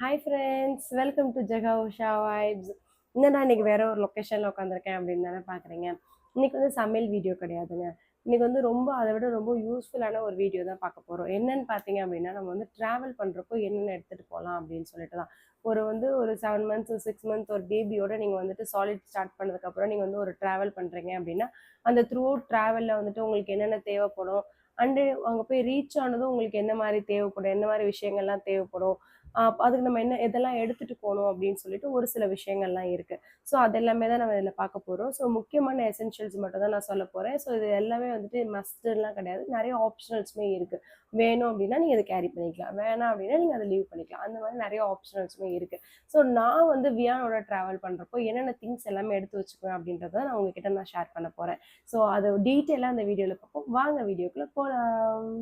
Hi friends, welcome to Jega Usha vibes. நான் இன்னைக்கு வேற ஒரு லொக்கேஷனில் உட்காந்துருக்கேன் அப்படின்னு தானே பார்க்குறீங்க. இன்னைக்கு வந்து சமையல் வீடியோ கிடையாதுங்க. இன்னைக்கு வந்து ரொம்ப அதை விட ரொம்ப யூஸ்ஃபுல்லான ஒரு வீடியோ தான் பார்க்க போகிறோம். என்னன்னு பார்த்தீங்க அப்படின்னா, நம்ம வந்து ட்ராவல் பண்ணுறப்போ என்னென்ன எடுத்துகிட்டு போகலாம் அப்படின்னு சொல்லிட்டு தான். ஒரு 7 மந்த்ஸ் 6 மந்த்ஸ் ஒரு பேபியோட நீங்கள் வந்துட்டு சாலிட் ஸ்டார்ட் பண்ணதுக்கப்புறம் நீங்கள் வந்து ஒரு ட்ராவல் பண்ணுறீங்க அப்படின்னா, அந்த த்ரூ அவுட் ட்ராவலில் வந்துட்டு உங்களுக்கு என்னென்ன தேவைப்படும், அண்டு அங்கே போய் ரீச் ஆனதும் உங்களுக்கு என்ன மாதிரி தேவைப்படும், என்ன மாதிரி விஷயங்கள்லாம் தேவைப்படும், அதுக்கு நம்ம என்ன எதெல்லாம் எடுத்துட்டு போகணும் அப்படின்னு சொல்லிட்டு ஒரு சில விஷயங்கள்லாம் இருக்கு. ஸோ அது எல்லாமே தான் நம்ம இதில் பார்க்க போகிறோம். ஸோ முக்கியமான எசென்ஷியல்ஸ் மட்டும் தான் நான் சொல்ல போகிறேன். ஸோ இது எல்லாமே வந்துட்டு மஸ்ட்லாம் கிடையாது. நிறைய ஆப்ஷனல்ஸுமே இருக்கு. வேணும் அப்படின்னா நீங்கள் அதை கேரி பண்ணிக்கலாம், வேணாம் அப்படின்னா நீங்கள் அதை லீவ் பண்ணிக்கலாம். அந்த மாதிரி நிறைய ஆப்ஷனல்ஸுமே இருக்கு. ஸோ நான் வந்து வியானோட ட்ராவல் பண்ணுறப்போ என்னென்ன திங்ஸ் எல்லாமே எடுத்து வச்சுக்குவேன் அப்படின்றத நான் உங்ககிட்ட நான் ஷேர் பண்ண போகிறேன். ஸோ அது டீட்டெயிலாக அந்த வீடியோவில் பார்ப்போம். வாங்க வீடியோக்குள்ளே போகலாம்.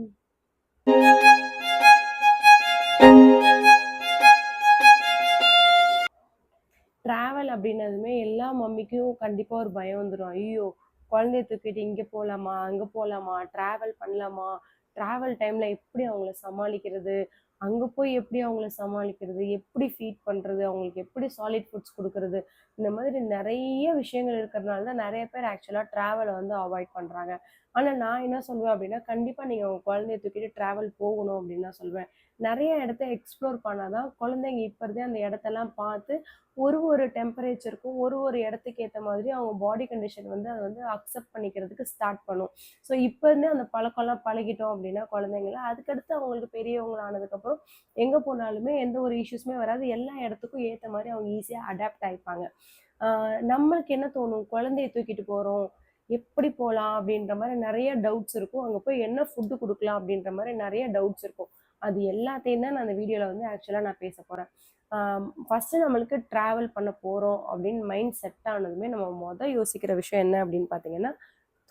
ட்ராவல் அப்படின்னதுமே எல்லா மம்மிக்கும் கண்டிப்பா ஒரு பயம் வந்துரும். ஐயோ! குழந்தைய தூக்கிட்டு இங்க போலாமா? அங்க போலாமா? ட்ராவல் பண்ணலாமா? ட்ராவல் டைம்ல எப்படி அவங்கள சமாளிக்கிறது? அங்க போய் எப்படி அவங்கள சமாளிக்கிறது? எப்படி ஃபீட் பண்றது? அவங்களுக்கு எப்படி சாலிட் ஃபுட்ஸ் குடுக்குறது? இந்த மாதிரி நெறைய விஷயங்கள் இருக்கிறதுனால தான் நெறைய பேர் ஆக்சுவலா ட்ராவல வந்து அவாய்ட் பண்றாங்க. ஆனா நான் என்ன சொல்லுவேன் அப்படின்னா, கண்டிப்பா நீங்க உங்க குழந்தைய தூக்கிட்டு ட்ராவல் போகணும் அப்படின்னு தான் சொல்லுவேன். நெறைய இடத்த எக்ஸ்ப்ளோர் பண்ணா தான் குழந்தைங்க இப்ப இருந்தே அந்த இடத்தெல்லாம் பார்த்து ஒரு டெம்பரேச்சருக்கும் ஒரு இடத்துக்கு ஏத்த மாதிரி அவங்க பாடி கண்டிஷன் வந்து அத வந்து அக்செப்ட் பண்ணிக்கிறதுக்கு ஸ்டார்ட் பண்ணும். ஸோ இப்ப இருந்தே அந்த பழக்கம்லாம் பழகிட்டோம் அப்படின்னா குழந்தைங்கள, அதுக்கடுத்து அவங்களுக்கு பெரியவங்களா ஆனதுக்கப்புறம் எங்க போனாலுமே எந்த ஒரு இஷ்யூஸுமே வராது. எல்லா இடத்துக்கும் ஏத்த மாரி அவங்க ஈஸியா அடாப்ட் ஆயிப்பாங்க. ஆ நம்மளுக்கு என்ன தோணும்? குழந்தைய தூக்கிட்டு போறோம். எப்படி போலாம்? அப்படின்ற மாரி நெறைய டவுட்ஸ் இருக்கும். அங்க போய் என்ன ஃபுட் குடுக்கலாம்? அப்படின்ற மாரி நெறைய டவுட்ஸ் இருக்கும். அது எல்லாத்தையும் தான் நான் அந்த வீடியோல வந்து ஆக்சுவலா நான் பேசப் போறேன். ஃபர்ஸ்ட்டு நம்மளுக்கு ட்ராவல் பண்ண போறோம் அப்படின்னு மைண்ட் செட் ஆனதுமே நம்ம யோசிக்கிற விஷயம் என்ன அப்படின்னு பார்த்தீங்கன்னா,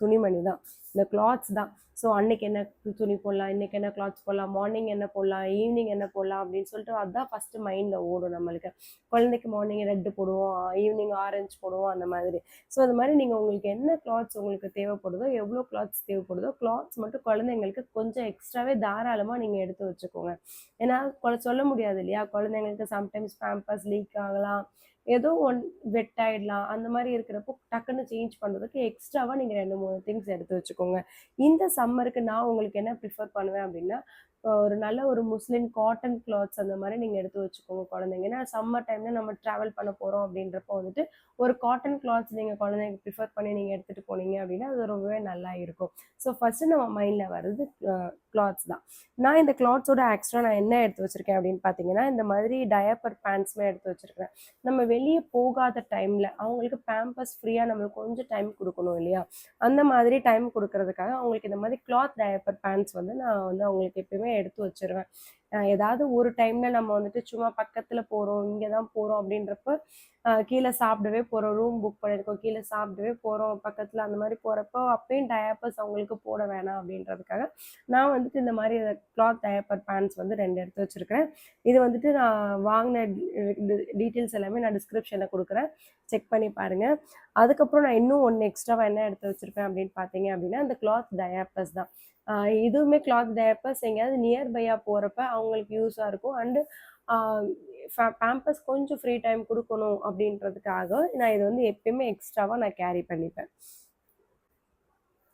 துணிமணி தான். இந்த கிளாத்ஸ் தான். ஸோ அன்னைக்கு என்ன துணி போடலாம், இன்னைக்கு என்ன கிளாத்ஸ் போடலாம், மார்னிங் என்ன போடலாம், ஈவினிங் என்ன போடலாம் அப்படின்னு சொல்லிட்டு அதான் ஃபர்ஸ்ட்டு மைண்ட்ல ஓடும் நம்மளுக்கு. குழந்தைக்கு மார்னிங் ரெட் போடுவோம், ஈவினிங் ஆரஞ்சு போடுவோம் அந்த மாதிரி. ஸோ அது மாதிரி நீங்க உங்களுக்கு என்ன கிளாத்ஸ் உங்களுக்கு தேவைப்படுதோ, எவ்வளோ கிளாத்ஸ் தேவைப்படுதோ, கிளாத்ஸ் மட்டும் குழந்தைங்களுக்கு கொஞ்சம் எக்ஸ்ட்ராவே தாராளமா நீங்க எடுத்து வச்சுக்கோங்க. ஏன்னா சொல்ல முடியாது இல்லையா? குழந்தைங்களுக்கு சம்டைம்ஸ் பேம்பர்ஸ் லீக் ஆகலாம். ஏதோ வெட் ஆயிடலாம். அந்த மாரி இருக்கிறப்போ டக்குன்னு சேஞ்ச் பண்றதுக்கு எக்ஸ்ட்ராவா நீங்க 2, 3 திங்ஸ் எடுத்து வச்சுக்கோங்க. இந்த சம்மருக்கு நான் உங்களுக்கு என்ன ப்ரிஃபர் பண்ணுவேன் அப்டின்னா, ஒரு நல்ல ஒரு முஸ்லிம் காட்டன் கிளாத்ஸ் அந்த மாரி நீங்க எடுத்து வச்சுக்கோங்க குழந்தைங்க. ஏன்னா சம்மர் டைம்ல நம்ம ட்ராவல் பண்ண போறோம் அப்டின்றப்போ வந்துட்டு, ஒரு காட்டன் கிளாத்ஸ் நீங்க குழந்தைங்களுக்கு ப்ரிஃபர் பண்ணி நீங்க எடுத்துட்டு போனீங்க அப்டின்னா, அது ரொம்பவே நல்லா இருக்கும். ஸோ ஃபர்ஸ்ட்டு நம்ம மைண்ட்ல வர்றது கிளாத்ஸ் தான். நான் இந்த கிளாத்ஸோட எக்ஸ்ட்ரா நான் என்ன எடுத்து வச்சிருக்கேன் அப்டின்னு பார்த்தீங்கன்னா, இந்த மாதிரி டயப்பர் பேண்ட்ஸுமே எடுத்து வச்சிருக்கிறேன். நம்ம வெளிய போகாத டைம்ல அவங்களுக்கு பேம்பர்ஸ் ஃப்ரீயா நம்மளுக்கு கொஞ்சம் டைம் குடுக்கணும் இல்லையா? அந்த மாதிரி டைம் குடுக்குறதுக்காக அவங்களுக்கு இந்த மாதிரி கிளாத் டயப்பர் பேண்ட்ஸ் வந்து நான் வந்து அவங்களுக்கு எப்பயுமே எடுத்து வச்சுருவேன். ஏதாவது ஒரு டைம்ல நம்ம வந்துட்டு சும்மா பக்கத்துல போறோம், இங்க தான் போறோம் அப்படின்றப்ப, கீழ சாப்பிடவே போறோம், ரூம் புக் பண்ணியிருக்கோம், கீழ சாப்பிடவே போறோம், பக்கத்துல அந்த மாரி போறப்போ அப்பயும் டயப்பர்ஸ் அவங்களுக்கு போட வேணாம் அப்படின்றதுக்காக, நான் வந்துட்டு இந்த மாரி கிளாத் டயப்பர் பேண்ட்ஸ் வந்து 2 எடுத்து வச்சிருக்கிறேன். இது வந்துட்டு நான் வாங்குன டீட்டெயில்ஸ் எல்லாமே நான் டிஸ்கிரிப்ஷன்ல குடுக்குறேன். செக் பண்ணி பாருங்க. அதுக்கப்புறம் நான் இன்னும் 1 எக்ஸ்ட்ராவா என்ன எடுத்து வச்சிருப்பேன் அப்படின்னு பார்த்தீங்க அப்படின்னா, அந்த கிளாத் டயாப்பர்ஸ் தான். அ இதுவுமே கிளாத் டயாப்பர்ஸ் எங்கேயாவது நியர்பையா போறப்ப அவங்களுக்கு யூஸா இருக்கும். அண்டு ஆ பேம்பர்ஸ் கொஞ்சம் ஃப்ரீ டைம் குடுக்கணும் அப்படின்றதுக்காக, நான் இத வந்து எப்பயுமே எக்ஸ்ட்ராவா நான் கேரி பண்ணிப்பேன்.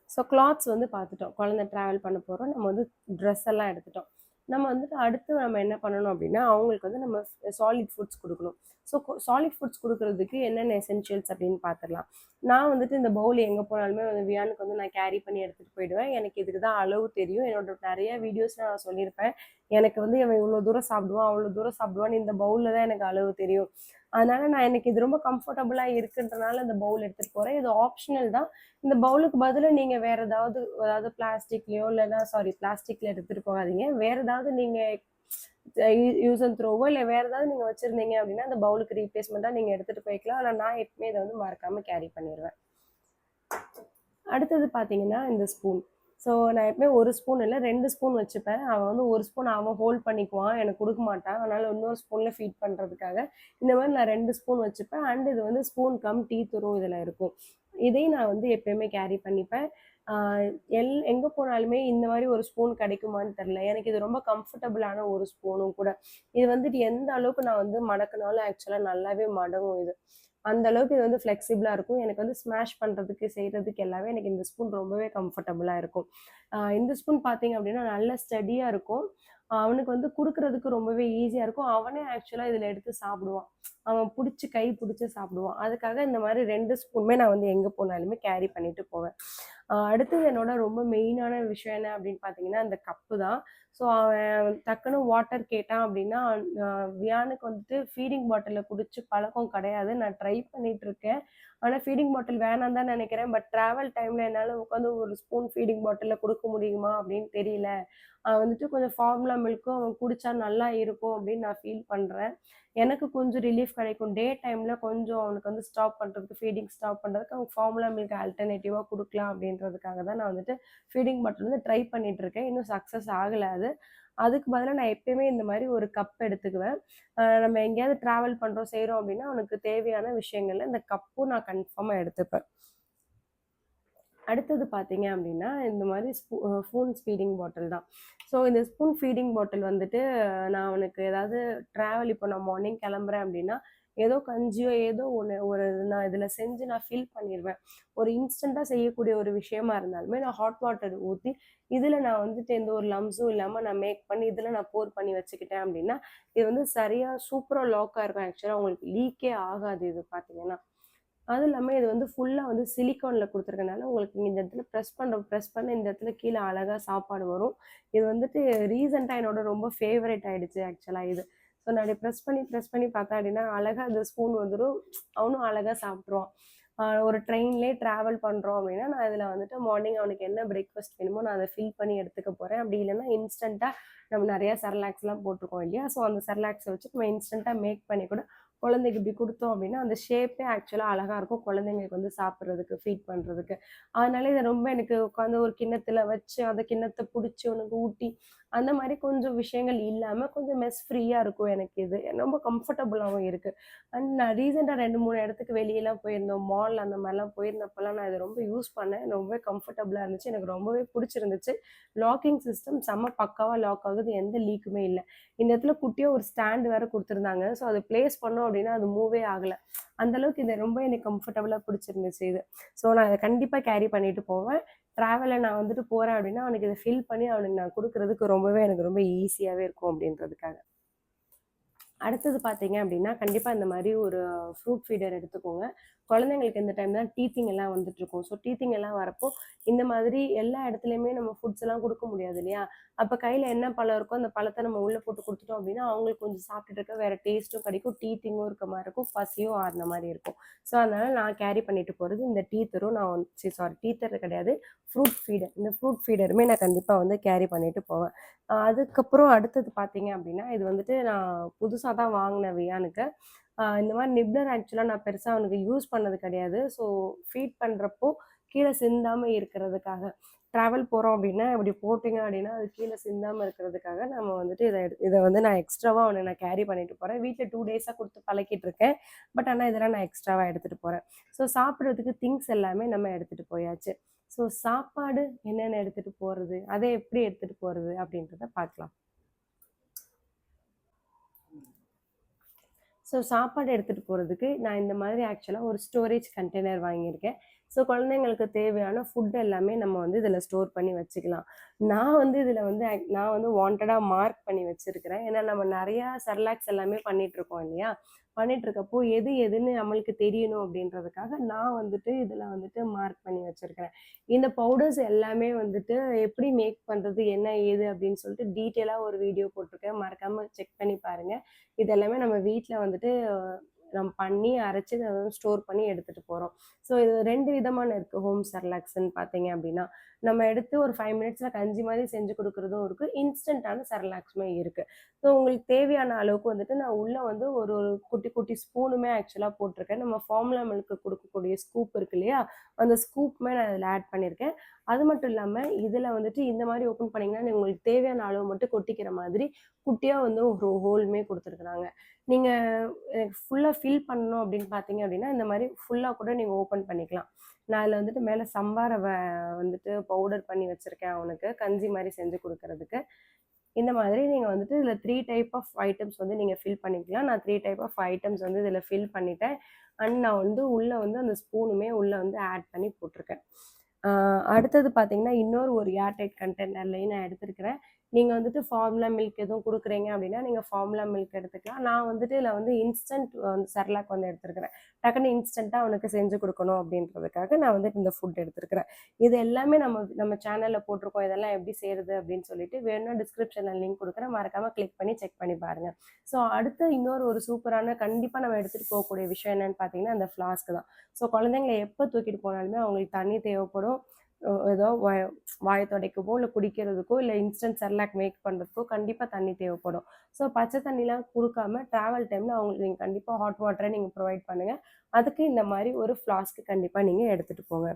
ஸோ கிளாத்ஸ் வந்து பார்த்துட்டோம். குழந்தை ட்ராவல் பண்ண போறோம். நம்ம வந்து ட்ரெஸ் எல்லாம் எடுத்துட்டோம். நம்ம வந்துட்டு அடுத்து நம்ம என்ன பண்ணணும் அப்டின்னா, அவங்களுக்கு வந்து நம்ம சாலிட் ஃபுட்ஸ் குடுக்கணும். ஸோ சாலிட் ஃபுட்ஸ் குடுக்குறதுக்கு என்னென்ன எசென்ஷியல்ஸ் அப்டின்னு பார்த்துடலாம். நான் வந்துட்டு இந்த பவுல் எங்க போனாலுமே வந்து வியானுக்கு வந்து நான் கேரி பண்ணி எடுத்துட்டு போயிடுவேன். எனக்கு இதுக்கு தான் அளவு தெரியும். என்னோட நெறைய வீடியோஸ்ல நான் சொல்லியிருப்பேன். எனக்கு வந்து இவன் இவ்வளோ தூரம் சாப்பிடுவான், அவ்வளோ தூரம் சாப்பிடுவான்னு இந்த பவுல்ல தான் எனக்கு அளவு தெரியும். அதனால நான் எனக்கு இது ரொம்ப கம்ஃபர்டபுளா இருக்குன்றனால இந்த பவுல் எடுத்துட்டு போறேன். இது ஆப்ஷனல் தான். இந்த பவுலுக்கு பதிலா நீங்க வேற ஏதாவது அதாவது பிளாஸ்டிக்லயோ இல்லைன்னா பிளாஸ்டிக்ல எடுத்துட்டு போகாதீங்க. வேற ஏதாவது நீங்க யூஸ் அண்ட் த்ரோவோ இல்ல வேற ஏதாவது நீங்க வச்சிருந்தீங்க அப்படின்னா, அந்த பவுலுக்கு ரீப்ளேஸ்மெண்ட்டா நீங்க எடுத்துட்டு போய்க்கலாம். ஆனா நான் எப்பவுமே இத வந்து மறக்காம கேரி பண்ணிருவேன். அடுத்தது பார்த்தீங்கன்னா, இந்த ஸ்பூன். ஸோ நான் எப்பவுமே 1 ஸ்பூன் இல்ல 2 ஸ்பூன் வச்சுப்பேன். அவன் வந்து 1 ஸ்பூன் அவன் ஹோல்ட் பண்ணிக்குவான். எனக்கு குடுக்க மாட்டான். அதனால இன்னொரு ஸ்பூன்ல ஃபீட் பண்றதுக்காக, இந்த மாரி நான் 2 ஸ்பூன் வச்சுப்பேன். அண்ட் இது வந்து ஸ்பூன் கம் டீ துரும் இதுல இருக்கும். இதையும் நான் வந்து எப்பயுமே கேரி பண்ணிப்பேன். ஆ எங்க போனாலுமே இந்த மாரி ஒரு ஸ்பூன் கிடைக்குமான்னு தெரியல. எனக்கு இது ரொம்ப கம்ஃபர்டபுளான ஒரு ஸ்பூனும் கூட. இது வந்துட்டு எந்த அளவுக்கு நான் வந்து மடக்குனாலும் ஆக்சுவலா நல்லாவே மடங்கும் இது. அந்த அளவுக்கு இது வந்து ஃப்ளெக்சிபிளா இருக்கும். எனக்கு வந்து ஸ்மாஷ் பண்றதுக்கு, செய்றதுக்கு எல்லாமே எனக்கு இந்த ஸ்பூன் ரொம்பவே கம்ஃபர்டபுளா இருக்கும். இந்த ஸ்பூன் பார்த்தீங்க அப்டின்னா, நல்ல ஸ்டடியா இருக்கும். அவனுக்கு வந்து குடுக்குறதுக்கு ரொம்பவே ஈஸியா இருக்கும். அவனே ஆக்சுவலா இதில எடுத்து சாப்பிடுவான். அவன் புடிச்சு கை புடிச்சு சாப்பிடுவான். அதுக்காக இந்த மாரி 2 ஸ்பூனுமே நான் வந்து எங்க போனாலுமே கேரி பண்ணிட்டு போவேன். அடுத்தது என்னோட ரொம்ப மெயினான விஷயம் என்ன அப்படின்னு பார்த்தீங்கன்னா, அந்த கப்பு தான். ஸோ அவன் டக்குனு வாட்டர் கேட்டான் அப்படின்னா, அ வியானுக்கு வந்துட்டு ஃபீடிங் பாட்டில்ல குடிச்சு பழக்கம் கிடையாது. நான் ட்ரை பண்ணிட்டு இருக்கேன். ஆனா ஃபீடிங் பாட்டில் வேணான்னு தான் நெனைக்கிறேன். பட் ட்ராவல் டைம்ல என்னால உட்காந்து ஒரு ஸ்பூன் ஃபீடிங் பாட்டில்ல குடுக்க முடியுமா அப்படின்னு தெரியல. வந்துட்டு கொஞ்சம் ஃபார்முலா மில்க்கும் அவன் குடிச்சா நல்லா இருக்கும் அப்படின்னு நான் ஃபீல் பண்றேன். எனக்கு கொஞ்சம் ரிலீஃப் கிடைக்கும். டே டைம்ல கொஞ்சம் அவனுக்கு வந்து ஸ்டாப் பண்றதுக்கு, ஃபீடிங் ஸ்டாப் பண்றதுக்கு அவன் ஃபார்முலா மில்க் ஆல்டர்னேட்டிவா குடுக்கலாம் அப்படின்றதுக்காக தான் நான் வந்துட்டு ஃபீடிங் பாட்டில் வந்து ட்ரை பண்ணிட்டு இருக்கேன். இன்னும் சக்சஸ் ஆகல அது. அதுக்கு பதிலா நான் எப்பயுமே இந்த மாரி ஒரு கப் எடுத்துக்குவேன். நம்ம எங்கேயாவது ட்ராவல் பண்றோம், செய்றோம் அப்படின்னா, அவனுக்கு தேவையான விஷயங்கள்ல இந்த கப்பும் நான் கன்ஃபார்மா எடுத்துப்பேன். அடுத்தது பார்த்தீங்க அப்டின்னா, இந்த மாரி ஸ்பூன் ஃபீடிங் பாட்டில் தான். ஸோ இந்த ஸ்பூன் ஃபீடிங் பாட்டில் வந்துட்டு நான் அவனுக்கு ஏதாவது ட்ராவல் இப்போ நான் மார்னிங் கிளம்புறேன் அப்டின்னா, ஏதோ கஞ்சியோ ஏதோ ஒண்ணு ஒரு நான் இதில செஞ்சு நான் ஃபில் பண்ணிருவேன். ஒரு இன்ஸ்டன்ட்டா செய்யக்கூடிய ஒரு விஷயமா இருந்தாலுமே, நான் ஹாட் வாட்டர் ஊத்தி, இதில நான் வந்துட்டு எந்த ஒரு லம்ப்ஸும் இல்லாம நான் மேக் பண்ணி, இதில நான் போர் பண்ணி வச்சுக்கிட்டேன் அப்டின்னா, இது வந்து சரியா சூப்பரா லாக் ஆயிருக்கும். ஆக்சுவலா உங்களுக்கு லீக்கே ஆகாது இது பார்த்தீங்கன்னா. அதுவும் இல்லாம இது வந்து ஃபுல்லா வந்து சிலிக்கான்ல குடுத்துருக்கனால, உங்களுக்கு இந்த இடத்துல பிரஸ் பண்ண இந்த இடத்துல கீழ அழகா சாப்பாடு வரும். இது வந்துட்டு ரீசென்ட்டா என்னோட ரொம்ப ஃபேவரைட் ஆயிடுச்சு ஆக்சுவலா இது. ஸோ நான் இப்டி பிரஸ் பண்ணி பார்த்தேன் அப்டின்னா, அழகா அந்த ஸ்பூன் வந்துரும். அவனும் அழகா சாப்ட்டுருவான். ஒரு ட்ரெயின்லயே ட்ராவல் பண்றோம் அப்டின்னா, நான் இதுல வந்துட்டு மார்னிங் அவனுக்கு என்ன பிரேக்ஃபாஸ்ட் வேணுமோ, நான் அத ஃபில் பண்ணி எடுத்துக்க போறேன். அப்டி இல்லன்னா இன்ஸ்டன்ட்டா நம்ம நெறைய செர்லாக்ஸ்லாம் போட்டுருக்கோம் இல்லையா? ஸோ அந்த செர்லாக்ஸ வச்சு நம்ம இன்ஸ்டன்ட்டா மேக் பண்ணி கூட குழந்தைக்கு இப்படி குடுத்தோம் அப்படின்னா, அந்த ஷேப்பே ஆக்சுவலா அழகா இருக்கும். குழந்தைங்களுக்கு வந்து சாப்பிடுறதுக்கு, ஃபீட் பண்றதுக்கு. அதனால இத ரொம்ப எனக்கு உட்காந்து ஒரு கிண்ணத்துல வச்சு, அந்த கிண்ணத்த புடிச்சு அவனுக்கு ஊட்டி, அந்த மாரி கொஞ்சம் விஷயங்கள் இல்லாம, கொஞ்சம் மெஸ் ஃப்ரீயா இருக்கும் எனக்கு இது. ரொம்ப கம்ஃபர்டபுளாவும் இருக்கு. அண்ட் நான் ரீசென்ட்டா 2, 3 இடத்துக்கு வெளியலாம் போயிருந்தோம். மால் அந்த மாரிலாம் போயிருந்தப்பலாம் நான் இத ரொம்ப யூஸ் பண்ணேன். ரொம்பவே கம்ஃபர்டபுளா இருந்துச்சு. எனக்கு ரொம்பவே புடிச்சிருந்துச்சு. லாக்கிங் சிஸ்டம் செம்ம பக்காவா லாக் ஆகுது. எந்த லீக்குமே இல்ல. இந்த இடத்துல குட்டியா ஒரு ஸ்டாண்ட் வேற குடுத்துருந்தாங்க. ஸோ அத பிளேஸ் பண்ணோம் அப்டின்னா, அது மூவே ஆகல. அந்த அளவுக்கு இது ரொம்ப எனக்கு கம்ஃபர்டபுளா பிடிச்சிருந்துச்சு இது. ஸோ நான் இத கண்டிப்பா கேரி பண்ணிட்டு போவேன். ட்ராவல்ல நான் வந்துட்டு போறேன் அப்டின்னா, அவனுக்கு இத ஃபில் பண்ணி அவனுக்கு நான் குடுக்குறதுக்கு ரொம்பவே எனக்கு ரொம்ப ஈஸியாவே இருக்கும் அப்டின்றதுக்காக. அடுத்தது பார்த்தீங்க அப்டின்னா, கண்டிப்பா இந்த மாரி ஒரு ஃப்ரூட் ஃபீடர் எடுத்துக்கோங்க. குழந்தைங்களுக்கு இந்த டைம் தான் டீத்திங் எல்லாம் வந்துட்டுருக்கும். ஸோ டீத்திங் எல்லாம் வரப்போ, இந்த மாதிரி எல்லா இடத்துலயுமே நம்ம ஃபுட்ஸ் எல்லாம் குடுக்க முடியாது இல்லையா? அப்ப கையில என்ன பழம் இருக்கோ, அந்த பழத்த நம்ம உள்ள போட்டு குடுத்துட்டோம் அப்டின்னா, அவங்களுக்கு கொஞ்சம் சாப்பிட்டுட்டு இருக்க வேற டேஸ்ட்டும் கிடைக்கும். டீத்திங்கும் இருக்க மாரி இருக்கும். பசியும் ஆறுன மாரி இருக்கும். ஸோ அதனால நான் கேரி பண்ணிட்டு போறது இந்த டீத்தரும் நான் வந்து சாரி டீத்தர் கிடையாது. Fruit feeder. இந்த ஃப்ரூட் ஃபீடருமே நான் கண்டிப்பா வந்து கேரி பண்ணிட்டு போவேன். அதுக்கப்புறம் அடுத்தது பார்த்தீங்க அப்டின்னா, இது வந்துட்டு நான் புதுசா தான் வாங்குனேன் வியானுக்கு. இந்த மாரி நிப்ளர் ஆக்சுவலா நான் பெருசா அவனுக்கு யூஸ் பண்ணது கிடையாது. ஸோ ஃபீட் பண்றப்போ கீழ சிந்தாம இருக்கிறதுக்காக. ட்ராவல் போறோம் அப்டின்னா, இப்டி போட்டீங்க அப்டின்னா, அது கீழ சிந்தாம இருக்கிறதுக்காக நம்ம வந்துட்டு இத வந்து நான் எக்ஸ்ட்ராவா அவன நான் கேரி பண்ணிட்டு போறேன். வீட்ல 2 டேஸா குடுத்து பழக்கிட்டு இருக்கேன். பட் ஆனா இதெல்லாம் நான் எக்ஸ்ட்ராவா எடுத்துட்டு போறேன். ஸோ சாப்பிடுறதுக்கு திங்ஸ் எல்லாமே நம்ம எடுத்துட்டு போயாச்சு. ஸோ சாப்பாடு என்னென்ன எடுத்துட்டு போறது? அத எப்படி எடுத்துட்டு போறது? அப்படின்றத பார்க்கலாம். ஸோ சாப்பாடு எடுத்துட்டு போறதுக்கு, நான் இந்த மாதிரி ஆக்சுவலா ஒரு ஸ்டோரேஜ் கண்டெய்னர் வாங்கியிருக்கேன். ஸோ குழந்தைங்களுக்கு தேவையான ஃபுட் எல்லாமே நம்ம வந்து இதில ஸ்டோர் பண்ணி வச்சுக்கலாம். நான் வந்து இதில வந்து நான் வந்து வாண்டடா மார்க் பண்ணி வச்சிருக்கிறேன். ஏன்னா நம்ம நெறையா செர்லாக்ஸ் எல்லாமே பண்ணிட்டுருக்கோம் இல்லையா? பண்ணிட்டுருக்கப்போ எது எதுன்னு நம்மளுக்கு தெரியணும் அப்படின்றதுக்காக, நான் வந்துட்டு இதில வந்துட்டு மார்க் பண்ணி வச்சிருக்கிறேன். இந்த பவுடர்ஸ் எல்லாமே வந்துட்டு எப்படி மேக் பண்றது? என்ன ஏது? அப்படின்னு சொல்லிட்டு டீட்டெயிலா ஒரு வீடியோ போட்டிருக்கேன். மறக்காம செக் பண்ணி பாருங்க. இது எல்லாமே நம்ம வீட்ல வந்துட்டு நம்ம பண்ணி அரைச்சு அத வந்து ஸ்டோர் பண்ணி எடுத்துட்டு போறோம். ஸோ இது 2 விதமான இருக்கு. ஹோம் செர்லாக்ஸ்ன்னு பார்த்தீங்க அப்டின்னா, நம்ம எடுத்து ஒரு 5 மினிட்ஸ்ல கஞ்சி மாரி செஞ்சு குடுக்குறதும் இருக்கு. இன்ஸ்டன்டான செர்லாக்ஸுமே இருக்கு. ஸோ உங்களுக்கு தேவையான அளவுக்கு வந்துட்டு நான் உள்ள வந்து ஒரு ஒரு குட்டி குட்டி ஸ்பூனுமே ஆக்சுவலா போட்டிருக்கேன். நம்ம ஃபார்முலா மில்க்கு குடுக்கக்கூடிய ஸ்கூப் இருக்கு இல்லையா? அந்த ஸ்கூப்புமே நான் அதில ஆட் பண்ணியிருக்கேன். அது மட்டும் இல்லாம, இதுல வந்துட்டு இந்த மாரி ஓப்பன் பண்ணீங்கன்னா, உங்களுக்கு தேவையான அளவு மட்டும் கொட்டிக்கிற மாதிரி குட்டியா வந்து ஒரு ஹோலுமே குடுத்துருக்காங்க. நீங்க ஃபுல்லா ஃபில் பண்ணணும் அப்படின்னு பார்த்தீங்க அப்படின்னா, இந்த மாரி ஃபுல்லா கூட நீங்க ஓப்பன் பண்ணிக்கலாம். நான் இதுல வந்துட்டு மேல சம்பா ரவ வந்துட்டு பவுடர் பண்ணி வச்சிருக்கேன் அவனுக்கு. கஞ்சி மாரி செஞ்சு குடுக்குறதுக்கு. இந்த மாதிரி நீங்க வந்துட்டு இதுல 3 டைப் ஆஃப் ஐட்டம்ஸ் வந்து நீங்க ஃபில் பண்ணிக்கலாம். நான் 3 டைப் ஆஃப் ஐட்டம்ஸ் வந்து இதுல ஃபில் பண்ணிட்டேன். அண்ட் நான் வந்து உள்ள வந்து அந்த ஸ்பூனுமே உள்ள வந்து ஆட் பண்ணி போட்டுருக்கேன். ஆ அடுத்தது பார்த்தீங்கன்னா, இன்னொரு ஒரு ஏர் டைட் கண்டெய்னர்லயும் நான் எடுத்திருக்கிறேன். நீங்க வந்துட்டு ஃபார்முலா மில்க் எதுவும் குடுக்குறீங்க அப்படின்னா, நீங்க ஃபார்முலா மில்க் எடுத்துக்கலாம். நான் வந்துட்டு இதுல வந்து இன்ஸ்டன்ட் வந்து செர்லாக் வந்து எடுத்திருக்கிறேன். டக்குனு இன்ஸ்டன்ட்டா அவனுக்கு செஞ்சு குடுக்கணும் அப்படின்றதுக்காக நான் வந்துட்டு இந்த ஃபுட் எடுத்திருக்கிறேன். இது எல்லாமே நம்ம சேனல்ல போட்டிருக்கோம். இதெல்லாம் எப்படி செய்றது அப்படின்னு சொல்லிட்டு, வேணும்னா டிஸ்கிரிப்ஷன்ல லிங்க் குடுக்குறேன். மறக்காம கிளிக் பண்ணி செக் பண்ணி பாருங்க. ஸோ அடுத்து இன்னொரு ஒரு சூப்பரான கண்டிப்பா நம்ம எடுத்துட்டு போகக்கூடிய விஷயம் என்னன்னு பார்த்தீங்கன்னா, அந்த ஃப்ளாஸ்க் தான். ஸோ குழந்தைங்கள எப்ப தூக்கிட்டு போனாலுமே அவங்களுக்கு தண்ணி தேவைப்படும். ஏதோ வாய துடைக்கவோ, இல்ல குடிக்கிறதுக்கோ, இல்ல இன்ஸ்டன்ட் செர்லாக் மேக் பண்றதுக்கோ கண்டிப்பா தண்ணி தேவைப்படும். ஸோ பச்சை தண்ணிலாம் குடுக்காம டிராவல் டைம்ல அவங்களுக்கு நீங்க கண்டிப்பா ஹாட் வாட்டரே நீங்க ப்ரொவைட் பண்ணுங்க. அதுக்கு இந்த மாரி ஒரு ஃப்ளாஸ்க் கண்டிப்பா நீங்க எடுத்துட்டு போங்க.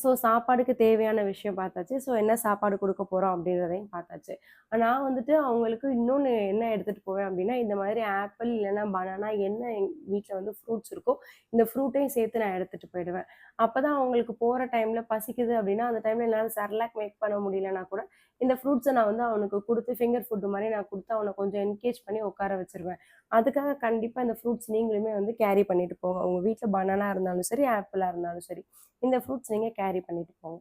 ஸோ சாப்பாடுக்கு தேவையான விஷயம் பார்த்தாச்சு. ஸோ என்ன சாப்பாடு குடுக்க போறோம் அப்படின்றதையும் பார்த்தாச்சு. நான் வந்துட்டு அவங்களுக்கு இன்னொன்னு என்ன எடுத்துட்டு போவேன் அப்படின்னா, இந்த மாதிரி ஆப்பிள் இல்லன்னா பனானா என்ன எங் வீட்ல வந்து ஃப்ரூட்ஸ் இருக்கோ, இந்த ஃப்ரூட்டையும் சேர்த்து நான் எடுத்துட்டு போயிடுவேன். அப்பதான் அவங்களுக்கு போற டைம்ல பசிக்குது அப்படின்னா, அந்த டைம்ல என்னால செர்லாக் மேக் பண்ண முடியலன்னா கூட, இந்த ஃப்ரூட்ஸ நான் வந்து அவனுக்கு குடுத்து ஃபிங்கர் ஃபுட் மாரி நான் குடுத்து அவன கொஞ்சம் என்கேஜ் பண்ணி உட்கார வச்சுருவேன். அதுக்காக கண்டிப்பா இந்த ஃப்ரூட்ஸ் நீங்களுமே வந்து கேரி பண்ணிட்டு போங்க. உங்க வீட்ல பனானா இருந்தாலும் சரி, ஆப்பிளா இருந்தாலும் சரி. இந்த ஃப்ரூட்ஸ் நீங்க கேரி பண்ணிட்டு போங்க.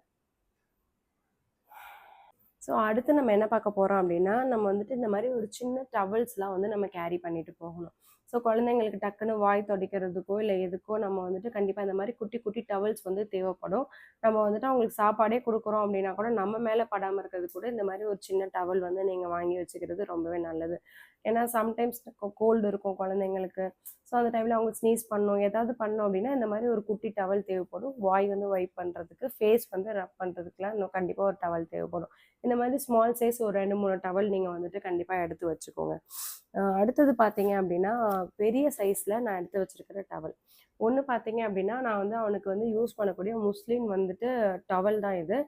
ஸோ அடுத்து நம்ம என்ன பார்க்க போறோம் அப்டின்னா, நம்ம வந்துட்டு இந்த மாரி ஒரு சின்ன டவல்ஸ்லாம் வந்து நம்ம கேரி பண்ணிட்டு போகணும். ஸோ குழந்தைங்களுக்கு டக்குனு வாய் துடைக்கிறதுக்கோ, இல்ல எதுக்கோ நம்ம வந்துட்டு கண்டிப்பா இந்த மாரி குட்டி, குட்டி டவல்ஸ் வந்து தேவைப்படும். நம்ம வந்துட்டு அவங்களுக்கு சாப்பாடே குடுக்குறோம் அப்டின்னா கூட, நம்ம மேல படாம இருக்கிறதுக்கு கூட இந்த மாரி ஒரு சின்ன டவல் வந்து நீங்க வாங்கி வச்சுக்கிறது ரொம்பவே நல்லது. ஏன்னா சம்டைம்ஸ் கோல்டு இருக்கும் குழந்தைங்களுக்கு. ஸோ அந்த டைம்ல அவங்க ஸ்னீஸ் பண்ணணும், ஏதாவது பண்ணோம் அப்டின்னா, இந்த மாரி ஒரு குட்டி டவல் தேவைப்படும். வாய் வந்து வைப் பண்றதுக்கு, ஃபேஸ் வந்து ரப் பண்றதுக்குலாம் இன்னும் கண்டிப்பா ஒரு டவல் தேவைப்படும். இந்த மாதிரி ஸ்மால் சைஸ் ஒரு 2, 3 டவல் நீங்க வந்துட்டு கண்டிப்பா எடுத்து வச்சுக்கோங்க. அடுத்தது பார்த்தீங்க அப்டின்னா, பெரிய சைஸ்ல நான் எடுத்து வச்சிருக்கிற டவல். ஒண்ணு பார்த்தீங்க அப்டின்னா, நான் வந்து அவனுக்கு வந்து யூஸ் பண்ணக்கூடிய முஸ்லிம் வந்துட்டு டவல் தான் இது.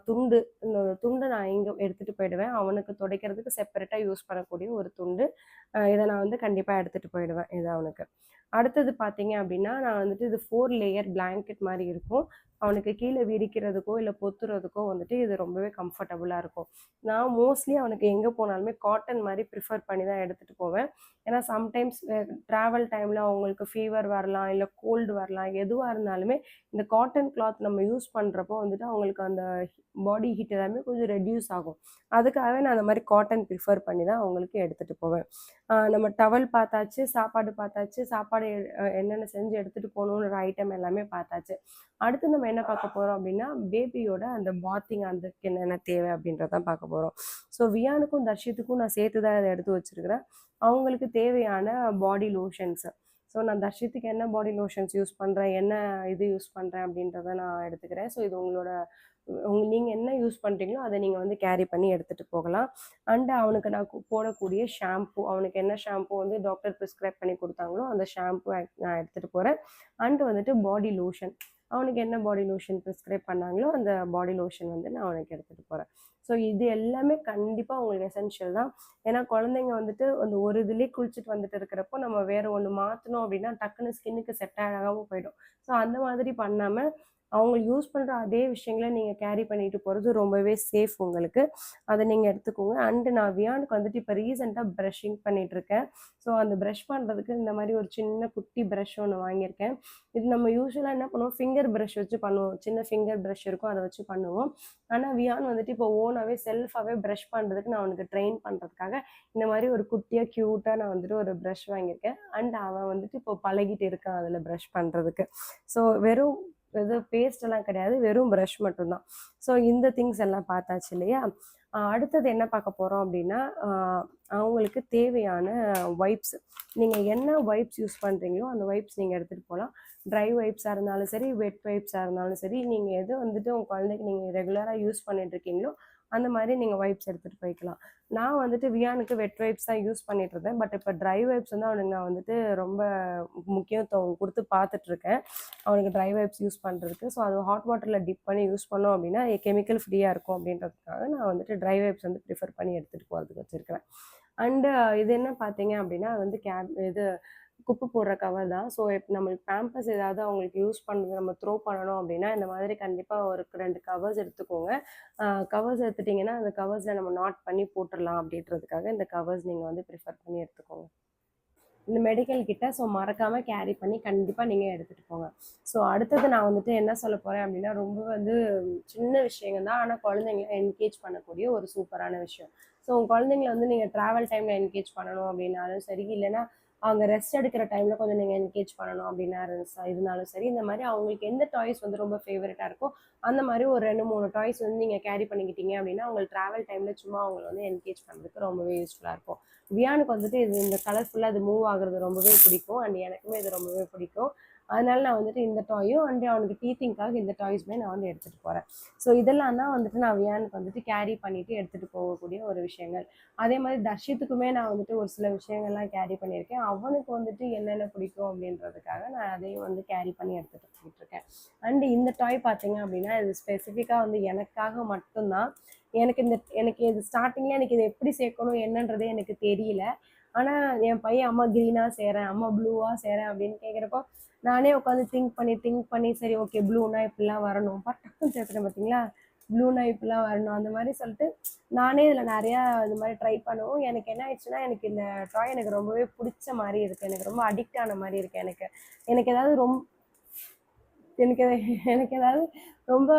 துண்டு இந்த துண்ட நான் இங்க எடுத்துட்டு போயிடுவேன். அவனுக்கு துடைக்கிறதுக்கு செப்பரேட்டா யூஸ் பண்ணக்கூடிய ஒரு துண்டு. இத நான் வந்து கண்டிப்பா எடுத்துட்டு போயிடுவேன். இது அவனுக்கு. அடுத்தது பார்த்தீங்க அப்டின்னா, நான் வந்துட்டு இது 4 லேயர் பிளாங்கெட் மாரி இருக்கும். அவனுக்கு கீழ விரிக்கிறதுக்கோ, இல்ல பொத்துறதுக்கோ வந்துட்டு இது ரொம்பவே கம்ஃபர்டபுளா இருக்கும். நான் மோஸ்ட்லி அவனுக்கு எங்க போனாலுமே காட்டன் மாரி ப்ரிஃபர் பண்ணி தான் எடுத்துட்டு போவேன். ஏன்னா சம்டைம்ஸ் ட்ராவல் டைம்ல அவங்களுக்கு ஃபீவர் வரலாம், இல்ல கோல்டு வரலாம். எதுவா இருந்தாலுமே இந்த காட்டன் கிளாத் நம்ம யூஸ் பண்றப்போ வந்துட்டு அவங்களுக்கு அந்த பாடி ஹீட் எல்லாமே கொஞ்சம் ரெட்யூஸ் ஆகும். அதுக்காகவே நான் அந்த மாரி காட்டன் ப்ரிஃபர் பண்ணி தான் அவங்களுக்கு எடுத்துட்டு போவேன். நம்ம டவல் பார்த்தாச்சு, சாப்பாடு பார்த்தாச்சு, சாப்பாடு என்னென்ன செஞ்சு எடுத்துட்டு போகணுன்ற ஐட்டம் எல்லாமே பார்த்தாச்சு. அடுத்து நம்ம என்ன பார்க்க போறோம் அப்டின்னா, பேபியோட அந்த பாத்திங் அதுக்கு என்னென்ன தேவை அப்டின்றத தான் பார்க்க போறோம். ஸோ வியானுக்கும், தர்ஷித்துக்கும் நான் சேர்த்து தான் இத எடுத்து வச்சிருக்கிறேன். அவங்களுக்கு தேவையான பாடி லோஷன்ஸ். ஸோ நான் தர்ஷித்துக்கு என்ன பாடி லோஷன்ஸ் யூஸ் பண்றேன், என்ன இது யூஸ் பண்றேன் அப்டின்றத நான் எடுத்துக்கிறேன். ஸோ இது உங்களோட நீங்க என்ன யூஸ் பண்றீங்களோ, அத நீங்க வந்து கேரி பண்ணி எடுத்துட்டு போகலாம். அண்ட் அவனுக்கு நான் போடக்கூடிய ஷாம்பூ, அவனுக்கு என்ன ஷாம்பூ வந்து டாக்டர் பிரிஸ்கிரைப் பண்ணி குடுத்தாங்களோ, அந்த ஷாம்பூ நான் எடுத்துட்டு போறேன். அண்ட் வந்துட்டு பாடி லோஷன். அவனுக்கு என்ன பாடி லோஷன் பிரிஸ்கிரைப் பண்ணாங்களோ, அந்த பாடி லோஷன் வந்து நான் அவனுக்கு எடுத்துட்டு போறேன். ஸோ இது எல்லாமே கண்டிப்பா உங்களுக்கு எசென்ஷியல் தான். ஏன்னா குழந்தைங்க வந்துட்டு அந்த ஒரு இதுலயே குளிச்சுட்டு வந்துட்டு இருக்கிறப்போ, நம்ம வேற ஒண்ணு மாத்துனோம் அப்டின்னா, டக்குனு ஸ்கின்னுக்கு செட் ஆகாம போயிடும். ஸோ அந்த மாதிரி பண்ணாம, அவங்க யூஸ் பண்ற அதே விஷயங்கள நீங்க கேரி பண்ணிட்டு போறது ரொம்பவே சேஃப் உங்களுக்கு. அத நீங்க எடுத்துக்கோங்க. அண்ட் நான் வியானுக்கு வந்துட்டு இப்ப ரீசென்ட்டா பிரஷிங் பண்ணிட்டுருக்கேன். ஸோ அந்த பிரஷ் பண்றதுக்கு இந்த மாரி ஒரு சின்ன குட்டி பிரஷ் ஒண்ணு வாங்கியிருக்கேன். இது நம்ம யூசுவலா என்ன பண்ணுவோம், ஃபிங்கர் பிரஷ் வச்சு பண்ணுவோம். சின்ன ஃபிங்கர் பிரஷ் இருக்கும். அத வச்சு பண்ணுவோம். ஆனா வியான் வந்துட்டு இப்போ ஓனாவே செல்ஃபாவே பிரஷ் பண்றதுக்கு நான் அவனுக்கு ட்ரெயின் பண்றதுக்காக, இந்த மாரி ஒரு குட்டியா கியூட்டா நான் வந்துட்டு ஒரு பிரஷ் வாங்கியிருக்கேன். அண்ட் அவன் வந்துட்டு இப்போ பழகிட்டு இருக்கான் அதுல பிரஷ் பண்றதுக்கு. ஸோ வெறும் இது பேஸ்ட் எல்லாம் கிடையாது. வெறும் பிரஷ் மட்டும் தான். ஸோ இந்த திங்ஸ் எல்லாம் பார்த்தாச்சு இல்லையா? அடுத்தது என்ன பார்க்க போறோம் அப்டின்னா, அவங்களுக்கு தேவையான வைப்ஸ். நீங்க என்ன வைப்ஸ் யூஸ் பண்றீங்களோ, அந்த வைப்ஸ் நீங்க எடுத்துட்டு போலாம். ட்ரை வைப்ஸா இருந்தாலும் சரி, வெட் வைப்ஸா இருந்தாலும் சரி, நீங்க எது வந்துட்டு உங்க குழந்தைக்கு நீங்க ரெகுலரா யூஸ் பண்ணிட்டு இருக்கீங்களோ, அந்த மாதிரி நீங்கள் வைப்ஸ் எடுத்துகிட்டு போய்க்கலாம். நான் வந்துட்டு வியானுக்கு வெட் வைப்ஸ் தான் யூஸ் பண்ணிட்டு இருந்தேன். பட் இப்போ ட்ரை வைப்ஸ் வந்து அவனுக்கு நான் வந்துட்டு ரொம்ப முக்கியத்துவம் கொடுத்து பார்த்துட்ருக்கேன், அவனுக்கு ட்ரை வைப்ஸ் யூஸ் பண்ணுறதுக்கு. ஸோ அது ஹாட் வாட்டரில் டிப் பண்ணி யூஸ் பண்ணோம் அப்படின்னா கெமிக்கல் ஃப்ரீயாக இருக்கும் அப்படின்றதுக்காக நான் வந்துட்டு ட்ரை வைப்ஸ் வந்து ப்ரிஃபர் பண்ணி எடுத்துகிட்டு போகிறதுக்கு வச்சுருக்கிறேன். அண்டு இது என்ன பார்த்தீங்க அப்படின்னா வந்து இது குப்பை போடுற கவர் தான். ஸோ இப்போ நம்மளுக்கு பேம்பர்ஸ் ஏதாவது அவங்களுக்கு யூஸ் பண்ணுறது நம்ம த்ரோ பண்ணணும் அப்படின்னா இந்த மாதிரி கண்டிப்பாக ஒரு 2 கவர்ஸ் எடுத்துக்கோங்க. கவர்ஸ் எடுத்துட்டிங்கன்னா அந்த கவர்ஸில் நம்ம நாட் பண்ணி போட்டுடலாம் அப்படின்றதுக்காக இந்த கவர்ஸ் நீங்கள் வந்து ப்ரிஃபர் பண்ணி எடுத்துக்கோங்க. இந்த மெடிக்கல் கிட்ட ஸோ மறக்காமல் கேரி பண்ணி கண்டிப்பாக நீங்கள் எடுத்துகிட்டு போங்க. ஸோ அடுத்தது நான் வந்துட்டு என்ன சொல்ல போகிறேன் அப்படின்னா ரொம்ப வந்து சின்ன விஷயங்கள் தான், ஆனால் குழந்தைங்கள என்கேஜ் பண்ணக்கூடிய ஒரு சூப்பரான விஷயம். ஸோ உங்கள் குழந்தைங்கள வந்து நீங்கள் ட்ராவல் டைமில் என்கேஜ் பண்ணணும் அப்படின்னாலும் சரி, இல்லைன்னா அவங்க ரெஸ்ட் எடுக்கிற டைமில் கொஞ்சம் நீங்கள் என்கேஜ் பண்ணணும் அப்படின்னா இருந்தாலும் சரி, இந்த மாதிரி அவங்களுக்கு எந்த டாய்ஸ் வந்து ரொம்ப ஃபேவரட்டாக இருக்கோ அந்த மாதிரி ஒரு 2, 3 டாய்ஸ் வந்து நீங்கள் கேரி பண்ணிக்கிட்டீங்க அப்படின்னா அவங்களுக்கு ட்ராவல் டைமில் சும்மா அவங்களை வந்து என்கேஜ் பண்ணுறதுக்கு ரொம்பவே யூஸ்ஃபுல்லாக இருக்கும். வியானுக்கு வந்துட்டு இந்த கலர்ஃபுல்லாக அது மூவ் ஆகுறது ரொம்பவே பிடிக்கும். அண்ட் எனக்குமே இது ரொம்பவே பிடிக்கும். அதனால நான் வந்துட்டு இந்த டாயும் அண்ட் அவனுக்கு டீத்திங்காக இந்த டாய்ஸுமே நான் வந்து எடுத்துகிட்டு போகிறேன். ஸோ இதெல்லாம் தான் வந்துட்டு நான் வியானுக்கு வந்துட்டு கேரி பண்ணிவிட்டு எடுத்துகிட்டு போகக்கூடிய ஒரு விஷயங்கள். அதே மாதிரி தர்ஷித்துக்குமே நான் வந்துட்டு ஒரு சில விஷயங்கள்லாம் கேரி பண்ணியிருக்கேன். அவனுக்கு வந்துட்டு என்னென்ன பிடிக்கும் அப்படின்றதுக்காக நான் அதையும் வந்து கேரி பண்ணி எடுத்துகிட்டு போயிட்டுருக்கேன். அண்டு இந்த டாய் பார்த்தீங்க அப்படின்னா இது ஸ்பெசிஃபிக்காக வந்து எனக்காக மட்டும்தான். எனக்கு இது ஸ்டார்டிங்கில் எனக்கு இது எப்படி சேர்க்கணும் என்னன்றதே எனக்கு தெரியல. ஆனால் என் பையன் அம்மா க்ரீனாக செய்கிறேன், அம்மா ப்ளூவாக செய்கிறேன் அப்படின்னு கேட்குறப்போ நானே உட்காந்து திங்க் பண்ணி சரி ஓகே ப்ளூனா இப்படிலாம் வரணும் டக்குன்னு சேர்த்துட்டேன் பார்த்தீங்களா, ப்ளூனா இப்படிலாம் வரணும் அந்த மாதிரி சொல்லிட்டு நானே இதில் நிறையா இந்த மாதிரி ட்ரை பண்ணுவோம். எனக்கு என்ன ஆயிடுச்சுன்னா எனக்கு இந்த டாய் எனக்கு ரொம்பவே பிடிச்ச மாதிரி இருக்குது, எனக்கு ரொம்ப அடிக்ட் ஆன மாதிரி இருக்குது. எனக்கு ஏதாவது எனக்கு எனக்கு ஏதாவது ரொம்ப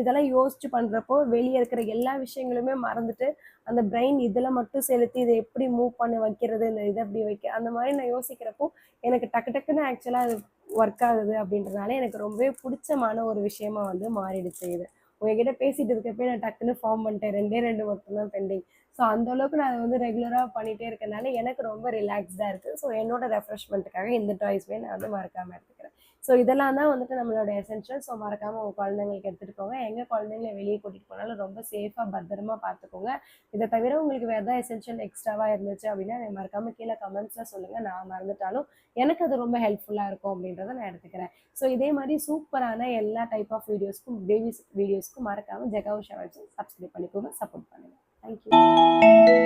இதெல்லாம் யோசிச்சு பண்ணுறப்போ வெளியே இருக்கிற எல்லா விஷயங்களுமே மறந்துட்டு அந்த பிரெயின் இதில் மட்டும் செலுத்தி இதை எப்படி மூவ் பண்ணி வைக்கிறது, இந்த இதை எப்படி அந்த மாதிரி நான் யோசிக்கிறப்போ எனக்கு டக்குன்னு ஆக்சுவலாக அது ஒர்க் ஆகுது அப்படின்றதுனால எனக்கு ரொம்பவே பிடிச்சமான ஒரு விஷயமா வந்து மாறிடுச்சு இது. உங்ககிட்ட பேசிட்டு இருக்கப்போ நான் டக்குன்னு ஃபார்ம் பண்ணிட்டேன், 2 மட்டும்தான் பெண்டிங். ஸோ அந்த அளவுக்கு நான் வந்து ரெகுலராக பண்ணிகிட்டே இருக்கனால எனக்கு ரொம்ப ரிலாக்ஸ்டாக இருக்குது. ஸோ என்னோட ரெஃப்ரெஷ்மெண்ட்டுக்காக இந்த டாய்ஸ்மே நான் வந்து மறக்காமல் எடுத்துக்கிறேன். ஸோ இதெல்லாம் தான் வந்துட்டு நம்மளோட எசென்ஷியல். ஸோ மறக்காமல் உங்கள் குழந்தைங்களுக்கு எடுத்துகிட்டு போங்க. எங்கள் குழந்தைங்கள வெளியே கூட்டிகிட்டு போனாலும் ரொம்ப சேஃபாக பத்திரமா பார்த்துக்கோங்க. இதை தவிர உங்களுக்கு வேறு ஏதாவது எசென்ஷியல் எக்ஸ்ட்ராவாக இருந்துச்சு அப்படின்னா எனக்கு மறக்காமல் கீழே கமெண்ட்ஸில் சொல்லுங்கள். நான் மறந்துட்டாலும் எனக்கு அது ரொம்ப ஹெல்ப்ஃபுல்லாக இருக்கும் அப்படின்றத நான் எடுத்துக்கிறேன். ஸோ இதே மாதிரி சூப்பரான எல்லா டைப் ஆஃப் வீடியோஸ்க்கும் பேபிஸ் வீடியோஸ்க்கும் மறக்காமல் ஜெகா உஷா வச்சு சப்ஸ்கிரைப் பண்ணிக்கோங்க, சப்போர்ட் பண்ணுங்கள். தேங்க்யூ.